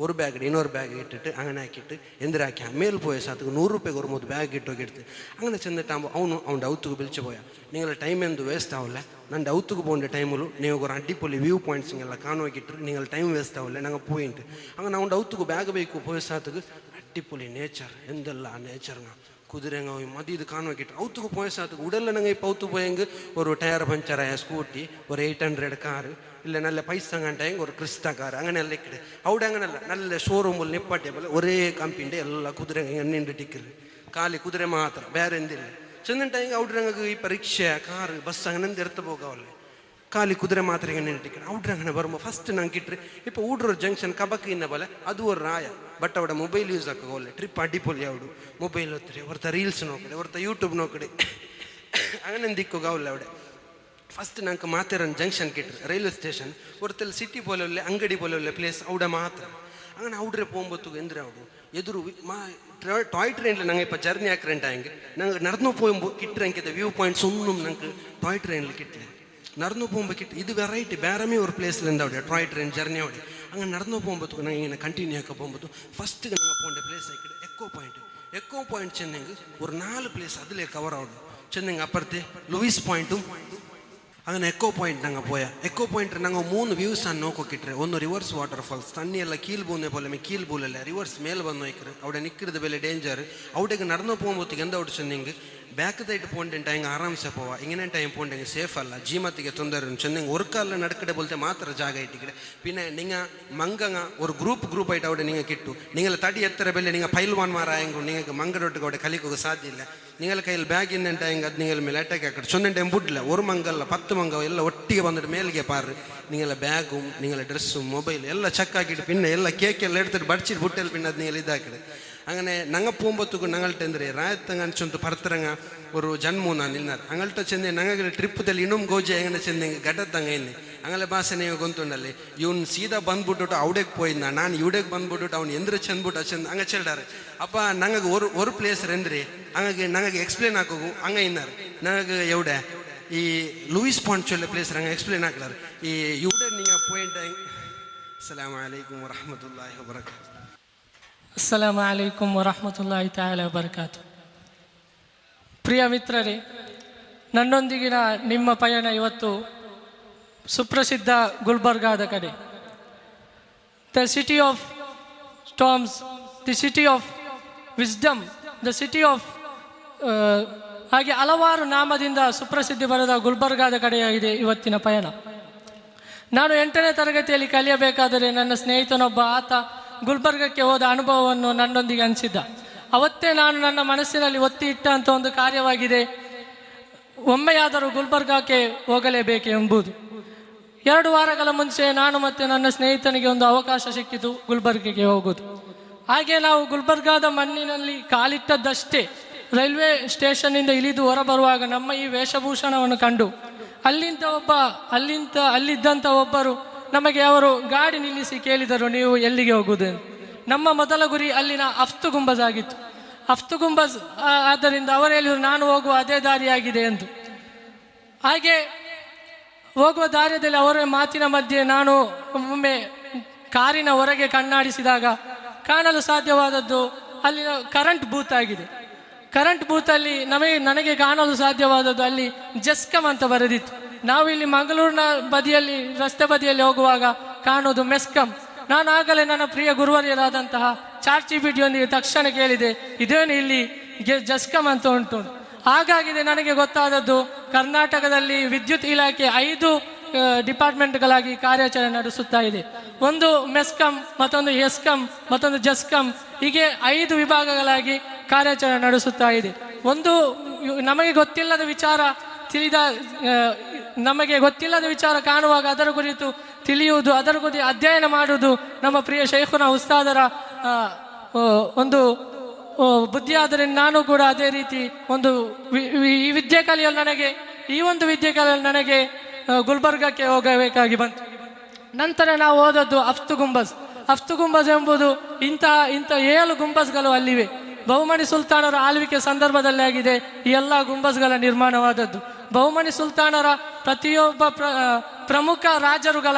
ഒരു ബാഗ് ಇನ್ನೊരു ബാഗ് ഇട്ടിട്ട് അങ്ങനെ ആക്കിയിട്ട് എന്തിനാക്കിയ മേൽ പോയ സാത്തക്ക് 100 ರೂಪಾಯಿ ഒരു 3 ബാഗ് ഇട്ടോക്കെടുത്ത് അങ്ങനെ ചെന്നിട്ടാകുമ്പോൾ അവൻ്റെ ഔത്തുക്ക് വിളിച്ചു പോയാൽ നിങ്ങളുടെ ടൈം എന്ത് വേസ്റ്റ് ആവില്ല. ನನ್ನ ಔತುಗೆ പോകേണ്ട ടൈമിൽ ನೀವು ഒരു അടിപൊളി വ്യൂ പോയിന്റ്സിങ്ങെಲ್ಲ കാണുവാക്കിട്ട് നിങ്ങൾ ടൈം വേസ്റ്റ് ആവില്ല ഞങ്ങൾ പോയിട്ട് അങ്ങനെ ಅವ್ನ ಔತುಗೆ ಬ್ಯಾಗ್ ಬೇಕು പോയ സാത്തക്ക് അടിപൊളി നേച്ചർ എന്തെಲ್ಲ നേച്ചർങ്ങ കുതിരങ്ങ മതി ഇത് കാണുവാക്കിട്ട് ഔത്തുക്ക് പോയ സാത്തക്ക് ഉടല്ല ഞങ്ങൾ ഇപ്പോൾ ഔത്ത് പോയെങ്കിൽ ഒരു ടയർ പഞ്ചറായ സ്കൂട്ടി ഒരു 800 കാറ് ഇല്ല നല്ല പൈസ കണ്ടെങ്കിൽ ഒരു ക്രിസ്ത കാർ അങ്ങനെയെല്ലാം ഇക്കിട് അവിടെ അങ്ങനെയല്ല നല്ല ഷോറൂമിൽ നിപ്പാട്ടിയ പോലെ ഒരേ ಕಂಪಿಂಡೆ ಎಲ್ಲ ಕುದುರೆ ಎಣ್ಣೆಂಡು ಟಿಕ್ಕರು ಖಾಲಿ ಕುದುರೆ ಮಾತ್ರ ಬೇರೆ ಎಂದಿಲ್ಲ. ചെന്നിട്ടെങ്കിൽ അവിടെ ഞങ്ങൾക്ക് ഈ റിക്ഷ കാറ് ബസ് അങ്ങനെ എന്ത് എടുത്ത് പോകാവല്ലേ ಖಾಲಿ ಕುದುರೆ ಮಾತ್ರ ಎಣ್ಣೆ ಟಿಕೆಟ್ ಔಡ್ರೆ അങ്ങനെ വരുമ്പോൾ ഫസ്റ്റ് ನಂಗೆ കിട്ടി ഇപ്പോൾ ഊടൂർ ജംഗ്ഷൻ കബക്ക് ഇന്ന പോലെ അതും ഒരു ರಾಯ ಬಟ್ അവിടെ ಮೊಬೈಲ್ ಯೂಸ್ ಆಕೋಲ್ಲ ಟ್ರಿಪ್ ಅಡ್ಡಿಪೊಲಿ ಅವಡು ಮೊಬೈಲ್ ಹೊತ್ತರಿ ಹೊರತ ರೀಲ್ಸ್ ನೋಕಡೆ ಹೊರತ ಯೂಟ್ಯೂಬ್ ನೋಕಡೆ അങ്ങനെ എന്തിക്കോകാവില്ല അവിടെ. ഫസ്റ്റ് ഞങ്ങൾക്ക് മാത്തേരൻ ജംഗ്ഷൻ കിട്ടി റെയിൽവേ സ്റ്റേഷൻ ഒരുത്തൽ സിറ്റി പോലെയുള്ള ಅಂಗಡಿ പോലെയുള്ള പ്ലേസ് അവിടെ മാത്രം. അങ്ങനെ ഔഡ്രെ പോകുമ്പോഴത്തേക്ക് എന്തിനാവും എതിരു ടോയ് ട്രെയിനിൽ ഞങ്ങൾ ഇപ്പോൾ ജർണി ആക്കിരണ്ടായെങ്കിൽ ഞങ്ങൾ നടന്നു പോകുമ്പോൾ കിട്ടുന്ന വ്യൂ പോയിന്റ്സ് ഒന്നും ഞങ്ങൾക്ക് ടോയ് ട്രെയിനിൽ കിട്ടില്ല. നടന്നു പോകുമ്പോൾ കിട്ടി ഇത് വെറൈറ്റി ಬೇರೆ ഒരു പ്ലേസിൽ എന്താ അവിടെ ടോയ് ട്രെയിൻ ജർണി അവിടെ അങ്ങനെ നടന്നു പോകുമ്പോഴത്തേക്ക് ഞങ്ങൾ ഇങ്ങനെ കണ്ടിന്യൂ ആക്കി പോകുമ്പോൾ ഫസ്റ്റ് ഞങ്ങൾ പോകേണ്ട പ്ലേസ് ആക്കിയിട്ട് എക്കോ പോയിന്റ് ചെന്നെങ്കിൽ ഒരു 4 പ്ലേസ് അതിലേ കവർ ആവുള്ളൂ. ചെന്നെങ്കിൽ അപ്പുറത്തെ ലൂയിസ് പോയിന്റും അങ്ങനെ എക്കോ പോയിന്റ് ഞങ്ങൾ പോയ എക്കോ പോയിന്റ് ഞങ്ങൾ 3 വ്യൂസ് ആണ് നോക്കിട്ടെ. ഒന്ന് റിവേഴ്സ് വാട്ടർഫാൾസ് തണ്ണിയെല്ലാം കീൽ പോകുന്ന പോലെ കീൽ പോലല്ല റിവേഴ്സ് മേലെ വന്ന് നോക്കിറ് അവിടെ നിൽക്കുന്നത് പോലെ ഡേഞ്ചർ അവിടേക്ക് നടന്നു പോകുമ്പോഴത്തേക്ക് എന്താ അവിടെ ചെന്നെങ്കിൽ ಬ್ಯಾಕ್ದೈಟ್ ಪೋಂಡೆಂಟಾಯಂಗೆ ಆರಾಮ್ಸೆ ಪೋವ ಇಂಗನೇ ಟೈಮ್ ಪೋಂಡೆಂಗೆ ಸೇಫ್ ಅಲ್ಲ ಜೀಮತ್ತಿಗೆ ತೊಂದರೆ ಚೆನ್ನಂಗೆ ഒരു കാലിൽ നടക്കടെ പോലത്തെ മാത്രം ജാഗ ഇട്ടിക്കടെ. പിന്നെ നിങ്ങൾ മങ്കങ്ങ ഒരു ഗ്രൂപ്പ് ആയിട്ട് അവിടെ നിങ്ങൾ കിട്ടു നിങ്ങൾ തടി എത്ര ബെല്ലെ നിങ്ങൾ പൈൽവാന്മാരായെങ്കിൽ നിങ്ങൾക്ക് മങ്കടൊട്ടിಗೆ അവിടെ ಕಲಿಕೋಕೆ ಸಾಧ್ಯ ಇಲ್ಲ. നിങ്ങളുടെ കയ്യിൽ ಬ್ಯಾಗ್ ಇನ್ನೆಂಟಾಯಂಗೆ ಅದು നിങ്ങൾ ಮೇಲೆ ಅಟ್ಯಾಕ್ ಹಾಕಡೆ ಚೊನ್ನೆಂಟೆ ಬಿಡ್ಲಿಲ್ಲ ഒരു ಮಂಗಲ್ಲ 10 ಮಂಗ ಎಲ್ಲ ಒಟ್ಟಿಗೆ ಬಂದಿട്ട് ಮೇಲಿಗೆ ಪಾರು നിങ്ങളുടെ ബാഗും നിങ്ങളുടെ ഡ്രസ്സും മൊബൈലും എല്ലാം ചെക്ക് ആക്കിയിട്ട് പിന്നെ ಎಲ್ಲ കേക്കെല്ലാം എടുത്തിട്ട് ಬಡ್ಚಿಟ್ಟು ಬುಟ್ಟೆಲ್ಲಿ പിന്നെ ಅದು നിങ്ങൾ ಇದಾಕಡೆ. അങ്ങനെ ഞങ്ങൾ പോകുമ്പോഴത്തേക്ക് ഞങ്ങളുടെ എന്തിരെ ರಾಯತ್ತಂಗೆ ಅನ್ಸೊಂದು ಪರ್ತರಂಗ ഒരു ಜನ್ಮೂನ ನಿಲ್ನಾರು അങ്ങൾಟ ಚೆಂದೆ ഞങ്ങൾക്ക് ಟ್ರಿಪ್ಪದಲ್ಲಿ ಇನ್ನೊಂದು ಗೋಜೆ ಹೆಂಗನೆ ಚೆಂದೆ ಗಡ್ಡತ್ತಂಗೆ ಎನ್ನೆ ಹಂಗಲ್ಲ ಭಾಷೆ ನೀವು ಗೊಂತುಂಡಲ್ಲಿ ಇವ್ನು ಸೀದಾ ಬಂದ್ಬಿಟ್ಟು ಅವಡೆಗೆ ಪೋಯ್ದ ನಾನು ಇವಡೆಗೆ ಬಂದ್ಬಿಟ್ಟು ಅವ್ನು ಎಂದ್ರೆ ಚಂದ್ಬಿಟ್ಟು ಚಂದ ಹಂಗೆ ಚೆಲ್ಲಾರೆ ಅಪ್ಪ ನಂಗೆ ஒரு ಪ್ಲೇಸ್ ರೆಂದ್ರಿ ಹಂಗಾಗಿ ನಂಗೆ ಎಕ್ಸ್ಪ್ಲೇನ್ ಹಾಕೋಗು ಹಂಗೆ ಇನ್ನಾರು ನನಗೆ ಎವಡೆ ಈ ಲೂಯಿಸ್ ಪಾಯಿಂಟ್ ಚೊಲ್ಲೆ ಪ್ಲೇಸ್ ಹಂಗೆ ಎಕ್ಸ್ಪ್ಲೇನ್ ಹಾಕ್ಲಾರ ಈ ಇವಡೆ ನೀವು ಪಾಯಿಂಟ್ ಅಸ್ಸಲಾಮು ಅಲೈಕುಂ ವರಹಮತುಲ್ಲಾಹಿ ವಬರಕಾತು. ಅಸ್ಸಲಾಮು ಅಲೈಕುಂ ವರಹಮತುಲ್ಲಾಹಿ ತಾಲಾ ವಬರಕಾತು. ಪ್ರಿಯ ಮಿತ್ರರೇ, ನನ್ನೊಂದಿಗಿನ ನಿಮ್ಮ ಪಯಣ ಇವತ್ತು ಸುಪ್ರಸಿದ್ಧ ಗುಲ್ಬರ್ಗಾದ ಕಡೆ. The city of storms, the city of wisdom, the city of ಹಾಗೆ ಹಲವಾರು ನಾಮದಿಂದ ಸುಪ್ರಸಿದ್ಧಿ ಬರೆದ ಗುಲ್ಬರ್ಗಾದ ಕಡೆಯಾಗಿದೆ ಇವತ್ತಿನ ಪಯಣ. ನಾನು 8ನೇ ತರಗತಿಯಲ್ಲಿ ಕಲಿಯಬೇಕಾದರೆ ನನ್ನ ಸ್ನೇಹಿತನೊಬ್ಬ ಆತ ಗುಲ್ಬರ್ಗಕ್ಕೆ ಹೋದ ಅನುಭವವನ್ನು ನನ್ನೊಂದಿಗೆ ಹಂಚಿದ್ದ. ಅವತ್ತೇ ನಾನು ನನ್ನ ಮನಸ್ಸಿನಲ್ಲಿ ಒತ್ತಿ ಇಟ್ಟಂಥ ಒಂದು ಕಾರ್ಯವಾಗಿದೆ, ಒಮ್ಮೆಯಾದರೂ ಗುಲ್ಬರ್ಗಕ್ಕೆ ಹೋಗಲೇಬೇಕು ಎಂಬುದು. 2 ವಾರಗಳ ಮುಂಚೆ ನಾನು ಮತ್ತು ನನ್ನ ಸ್ನೇಹಿತನಿಗೆ ಒಂದು ಅವಕಾಶ ಸಿಕ್ಕಿತು ಗುಲ್ಬರ್ಗಕ್ಕೆ ಹೋಗೋದು. ಹಾಗೆ ನಾವು ಗುಲ್ಬರ್ಗಾದ ಮಣ್ಣಿನಲ್ಲಿ ಕಾಲಿಟ್ಟದ್ದಷ್ಟೇ ರೈಲ್ವೆ ಸ್ಟೇಷನ್ನಿಂದ ಇಳಿದು ಹೊರಬರುವಾಗ ನಮ್ಮ ಈ ವೇಷಭೂಷಣವನ್ನು ಕಂಡು ಅಲ್ಲಿದ್ದಂಥ ಒಬ್ಬರು ನಮಗೆ ಅವರು ಗಾಡಿ ನಿಲ್ಲಿಸಿ ಕೇಳಿದರು, ನೀವು ಎಲ್ಲಿಗೆ ಹೋಗುವುದೆಂದು. ನಮ್ಮ ಮೊದಲ ಗುರಿ ಅಲ್ಲಿನ ಅಫ್ತು ಗುಂಬಜ್ ಆಗಿತ್ತು. ಅಫ್ತು ಗುಂಬಜ್ ಆದ್ದರಿಂದ ಅವರು ಹೇಳಿದರು, ನಾನು ಹೋಗುವ ಅದೇ ದಾರಿಯಾಗಿದೆ ಎಂದು. ಹಾಗೆ ಹೋಗುವ ದಾರಿಯಲ್ಲಿ ಅವರ ಮಾತಿನ ಮಧ್ಯೆ ನಾನು ಒಮ್ಮೆ ಕಾರಿನ ಹೊರಗೆ ಕಣ್ಣಾಡಿಸಿದಾಗ ಕಾಣಲು ಸಾಧ್ಯವಾದದ್ದು ಅಲ್ಲಿನ ಕರೆಂಟ್ ಬೂತ್ ಆಗಿದೆ. ಕರೆಂಟ್ ಬೂತಲ್ಲಿ ನನಗೆ ಕಾಣಲು ಸಾಧ್ಯವಾದದ್ದು ಅಲ್ಲಿ ಜೆಸ್ಕಮ್ ಅಂತ ಬರೆದಿತ್ತು. ನಾವು ಇಲ್ಲಿ ಮಂಗಳೂರಿನ ಬದಿಯಲ್ಲಿ ರಸ್ತೆ ಬದಿಯಲ್ಲಿ ಹೋಗುವಾಗ ಕಾಣೋದು ಮೆಸ್ಕಮ್. ನಾನು ಆಗಲೇ ನನ್ನ ಪ್ರಿಯ ಗುರುವರಿಯರಾದಂತಹ ಚಾರ್ಚಿಪಿಟಿಯೊಂದಿಗೆ ತಕ್ಷಣ ಕೇಳಿದೆ, ಇದೇನು ಇಲ್ಲಿ ಜೆಸ್ಕಮ್ ಅಂತ ಉಂಟು. ಹಾಗಾಗಿದೆ ನನಗೆ ಗೊತ್ತಾದದ್ದು ಕರ್ನಾಟಕದಲ್ಲಿ ವಿದ್ಯುತ್ ಇಲಾಖೆ 5 ಡಿಪಾರ್ಟ್ಮೆಂಟ್ಗಳಾಗಿ ಕಾರ್ಯಾಚರಣೆ ನಡೆಸುತ್ತಾ ಇದೆ. ಒಂದು ಮೆಸ್ಕಮ್, ಮತ್ತೊಂದು ಎಸ್ಕಮ್, ಮತ್ತೊಂದು ಜಸ್ಕಮ್, ಹೀಗೆ 5 ವಿಭಾಗಗಳಾಗಿ ಕಾರ್ಯಾಚರಣೆ ನಡೆಸುತ್ತಾ ಇದೆ. ಒಂದು ನಮಗೆ ಗೊತ್ತಿಲ್ಲದ ವಿಚಾರ ಕಾಣುವಾಗ ಅದರ ಕುರಿತು ತಿಳಿಯುವುದು, ಅದರ ಕುರಿತು ಅಧ್ಯಯನ ಮಾಡುವುದು ನಮ್ಮ ಪ್ರಿಯ ಶೈಖುನ ಉಸ್ತಾದರ ಒಂದು ಬುದ್ಧಿ. ಆದರೆ ನಾನು ಕೂಡ ಅದೇ ರೀತಿ ಈ ವಿದ್ಯೆ ಕಲಿಯಲು ನನಗೆ ಗುಲ್ಬರ್ಗಕ್ಕೆ ಹೋಗಬೇಕಾಗಿ ಬಂತು. ನಂತರ ನಾವು ಹೋದದ್ದು ಅಫ್ತು ಗುಂಬಜ್. ಅಫ್ತು ಗುಂಬಜ್ ಎಂಬುದು ಇಂಥ 7 ಗುಂಬಜ್ಗಳು ಅಲ್ಲಿವೆ. ಬಹುಮನಿ ಸುಲ್ತಾನರ ಆಳ್ವಿಕೆ ಸಂದರ್ಭದಲ್ಲಿ ಆಗಿದೆ ಈ ಎಲ್ಲ ಗುಂಬಜ್ಗಳ ನಿರ್ಮಾಣವಾದದ್ದು. ಬಹುಮನಿ ಸುಲ್ತಾನರ ಪ್ರತಿಯೊಬ್ಬ ಪ್ರಮುಖ ರಾಜರುಗಳ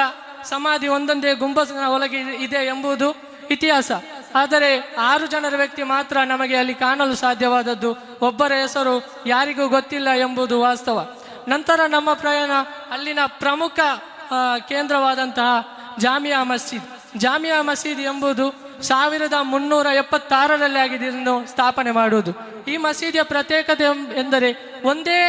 ಸಮಾಧಿ ಒಂದೊಂದೇ ಗುಂಬಜ್ನ ಒಳಗೆ ಇದೆ ಎಂಬುದು ಇತಿಹಾಸ. ಆದರೆ 6 ಜನರ ವ್ಯಕ್ತಿ ಮಾತ್ರ ನಮಗೆ ಅಲ್ಲಿ ಕಾಣಲು ಸಾಧ್ಯವಾದದ್ದು. ಒಬ್ಬರ ಹೆಸರು ಯಾರಿಗೂ ಗೊತ್ತಿಲ್ಲ ಎಂಬುದು ವಾಸ್ತವ. ನಂತರ ನಮ್ಮ ಪ್ರಯಾಣ ಅಲ್ಲಿನ ಪ್ರಮುಖ ಕೇಂದ್ರವಾದಂತಹ ಜಾಮಿಯಾ ಮಸೀದ್ ಎಂಬುದು 1376ರಲ್ಲಿ ಆಗಿದೆ ಇದನ್ನು ಸ್ಥಾಪನೆ ಮಾಡುವುದು. ಈ ಮಸೀದಿಯ ಪ್ರತ್ಯೇಕತೆ ಎಂದರೆ ಒಂದೇ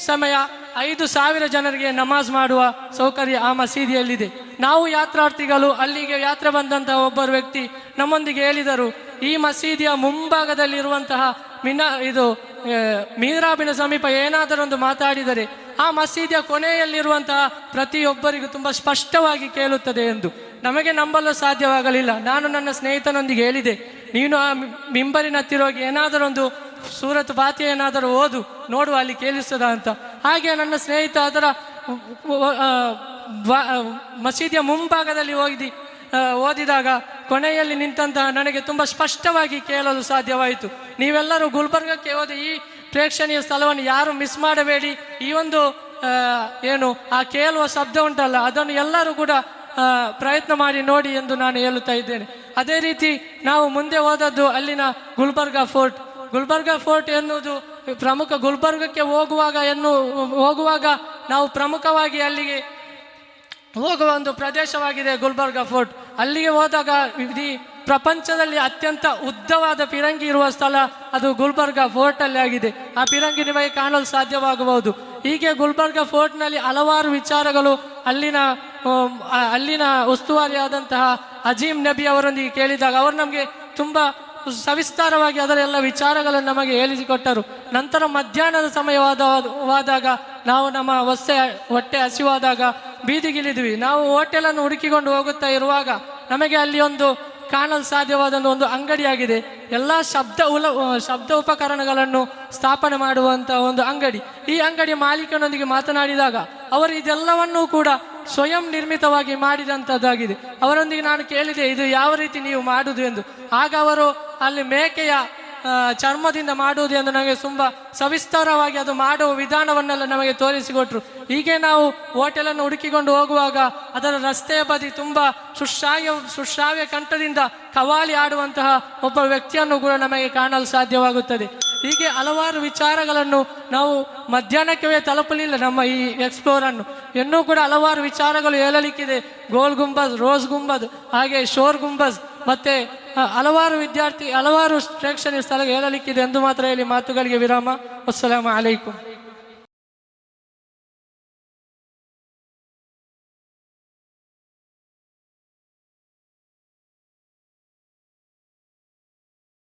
ಸಮಯ 5000 ಜನರಿಗೆ ನಮಾಜ್ ಮಾಡುವ ಸೌಕರ್ಯ ಆ ಮಸೀದಿಯಲ್ಲಿದೆ. ನಾವು ಯಾತ್ರಾರ್ಥಿಗಳು ಅಲ್ಲಿಗೆ ಯಾತ್ರೆ ಬಂದಂತಹ ಒಬ್ಬರು ವ್ಯಕ್ತಿ ನಮ್ಮೊಂದಿಗೆ ಹೇಳಿದರು, ಈ ಮಸೀದಿಯ ಮುಂಭಾಗದಲ್ಲಿರುವಂತಹ ಮೀರಾಬಿನ ಸಮೀಪ ಏನಾದರೊಂದು ಮಾತಾಡಿದರೆ ಆ ಮಸೀದಿಯ ಕೊನೆಯಲ್ಲಿರುವಂತಹ ಪ್ರತಿಯೊಬ್ಬರಿಗೂ ತುಂಬ ಸ್ಪಷ್ಟವಾಗಿ ಕೇಳುತ್ತದೆ ಎಂದು. ನಮಗೆ ನಂಬಲು ಸಾಧ್ಯವಾಗಲಿಲ್ಲ. ನಾನು ನನ್ನ ಸ್ನೇಹಿತನೊಂದಿಗೆ ಹೇಳಿದೆ, ನೀನು ಆ ಮಿಂಬರಿನ ಹತ್ತಿರೋಗಿ ಏನಾದರೊಂದು ಸೂರತ್ ಫಾತಿಹಾ ಏನಾದರೂ ಓದು, ನೋಡುವ ಅಲ್ಲಿ ಕೇಳಿಸ್ತದ ಅಂತ. ಹಾಗೆ ನನ್ನ ಸ್ನೇಹಿತ ಅದರ ಮಸೀದಿಯ ಮುಂಭಾಗದಲ್ಲಿ ಓದಿದಾಗ ಕೊನೆಯಲ್ಲಿ ನಿಂತಹ ನನಗೆ ತುಂಬ ಸ್ಪಷ್ಟವಾಗಿ ಕೇಳಲು ಸಾಧ್ಯವಾಯಿತು. ನೀವೆಲ್ಲರೂ ಗುಲ್ಬರ್ಗಕ್ಕೆ ಹೋದ ಈ ಪ್ರೇಕ್ಷಣೀಯ ಸ್ಥಳವನ್ನು ಯಾರು ಮಿಸ್ ಮಾಡಬೇಡಿ. ಈ ಒಂದು ಆ ಕೇಳುವ ಶಬ್ದ ಉಂಟಲ್ಲ, ಅದನ್ನು ಎಲ್ಲರೂ ಕೂಡ ಪ್ರಯತ್ನ ಮಾಡಿ ನೋಡಿ ಎಂದು ನಾನು ಹೇಳುತ್ತಾ ಇದ್ದೇನೆ. ಅದೇ ರೀತಿ ನಾವು ಮುಂದೆ ಹೋದದ್ದು ಅಲ್ಲಿನ ಗುಲ್ಬರ್ಗಾ ಫೋರ್ಟ್ ಎನ್ನುವುದು ಪ್ರಮುಖ. ಗುಲ್ಬರ್ಗಕ್ಕೆ ಹೋಗುವಾಗ ನಾವು ಪ್ರಮುಖವಾಗಿ ಅಲ್ಲಿಗೆ ಹೋಗುವ ಒಂದು ಪ್ರದೇಶವಾಗಿದೆ ಗುಲ್ಬರ್ಗಾ ಫೋರ್ಟ್. ಅಲ್ಲಿಗೆ ಹೋದಾಗ ಇಡೀ ಪ್ರಪಂಚದಲ್ಲಿ ಅತ್ಯಂತ ಉದ್ದವಾದ ಪಿರಂಗಿ ಇರುವ ಸ್ಥಳ ಅದು ಗುಲ್ಬರ್ಗಾ ಫೋರ್ಟಲ್ಲಿ ಆಗಿದೆ. ಆ ಪಿರಂಗಿ ನಿಮಗೆ ಕಾಣಲು ಸಾಧ್ಯವಾಗಬಹುದು. ಹೀಗೆ ಗುಲ್ಬರ್ಗಾ ಫೋರ್ಟ್ನಲ್ಲಿ ಹಲವಾರು ವಿಚಾರಗಳು ಅಲ್ಲಿನ ಉಸ್ತುವಾರಿಯಾದಂತಹ ಅಜೀಮ್ ನಬಿ ಅವರೊಂದಿಗೆ ಕೇಳಿದಾಗ ಅವರು ನಮಗೆ ತುಂಬ ಸವಿಸ್ತಾರವಾಗಿ ಅದರ ಎಲ್ಲ ವಿಚಾರಗಳನ್ನು ನಮಗೆ ಹೇಳಿಸಿಕೊಟ್ಟರು. ನಂತರ ಮಧ್ಯಾಹ್ನದ ಸಮಯವಾದಾಗ ನಾವು ನಮ್ಮ ಹೊಟ್ಟೆ ಹಸಿವಾದಾಗ ಬೀದಿಗಿಳಿದ್ವಿ. ನಾವು ಹೋಟೆಲನ್ನು ಹುಡುಕಿಕೊಂಡು ಹೋಗುತ್ತಾ ಇರುವಾಗ ನಮಗೆ ಅಲ್ಲಿ ಒಂದು ಕಾಣಲು ಸಾಧ್ಯವಾದ ಒಂದು ಅಂಗಡಿಯಾಗಿದೆ. ಎಲ್ಲ ಶಬ್ದ ಉಪಕರಣಗಳನ್ನು ಸ್ಥಾಪನೆ ಮಾಡುವಂಥ ಒಂದು ಅಂಗಡಿ. ಈ ಅಂಗಡಿ ಮಾಲೀಕನೊಂದಿಗೆ ಮಾತನಾಡಿದಾಗ ಅವರು ಇದೆಲ್ಲವನ್ನೂ ಕೂಡ ಸ್ವಯಂ ನಿರ್ಮಿತವಾಗಿ ಮಾಡಿದಂಥದ್ದಾಗಿದೆ. ಅವರೊಂದಿಗೆ ನಾನು ಕೇಳಿದೆ, ಇದು ಯಾವ ರೀತಿ ನೀವು ಮಾಡುವುದು ಎಂದು. ಆಗ ಅವರು ಅಲ್ಲಿ ಮೇಕೆಯ ಚರ್ಮದಿಂದ ಮಾಡುವುದು ಎಂದು ನಮಗೆ ತುಂಬ ಸವಿಸ್ತಾರವಾಗಿ ಅದು ಮಾಡುವ ವಿಧಾನವನ್ನೆಲ್ಲ ನಮಗೆ ತೋರಿಸಿಕೊಟ್ರು. ಹೀಗೆ ನಾವು ಹೋಟೆಲನ್ನು ಹುಡುಕಿಕೊಂಡು ಹೋಗುವಾಗ ಅದರ ರಸ್ತೆಯ ಬದಿ ತುಂಬ ಸುಶ್ರಾವ್ಯ ಕಂಠದಿಂದ ಕವಾಲಿ ಆಡುವಂತಹ ಒಬ್ಬ ವ್ಯಕ್ತಿಯನ್ನು ಕೂಡ ನಮಗೆ ಕಾಣಲು ಸಾಧ್ಯವಾಗುತ್ತದೆ. ಹೀಗೆ ಹಲವಾರು ವಿಚಾರಗಳನ್ನು ನಾವು ಮಧ್ಯಾಹ್ನಕ್ಕೆ ತಲುಪಲಿಲ್ಲ ನಮ್ಮ ಈ ಎಕ್ಸ್ಪ್ಲೋರನ್ನು. ಇನ್ನೂ ಕೂಡ ಹಲವಾರು ವಿಚಾರಗಳು ಹೇಳಲಿಕ್ಕಿದೆ. ಗೋಲ್ ಗುಂಬಜ್, ರೋಸ್ ಗುಂಬಜ್, ಹಾಗೆ ಶೋರ್ ಗುಂಬಜ್, ಮತ್ತೆ ಹಲವಾರು ಪ್ರೇಕ್ಷಣೀಯ ಸ್ಥಳ ಹೇಳಲಿಕ್ಕಿದೆ ಎಂದು ಮಾತ್ರ ಹೇಳಿ ಮಾತುಗಳಿಗೆ ವಿರಾಮ. ಅಸ್ಸಲಾಮು ಅಲೈಕುಂ.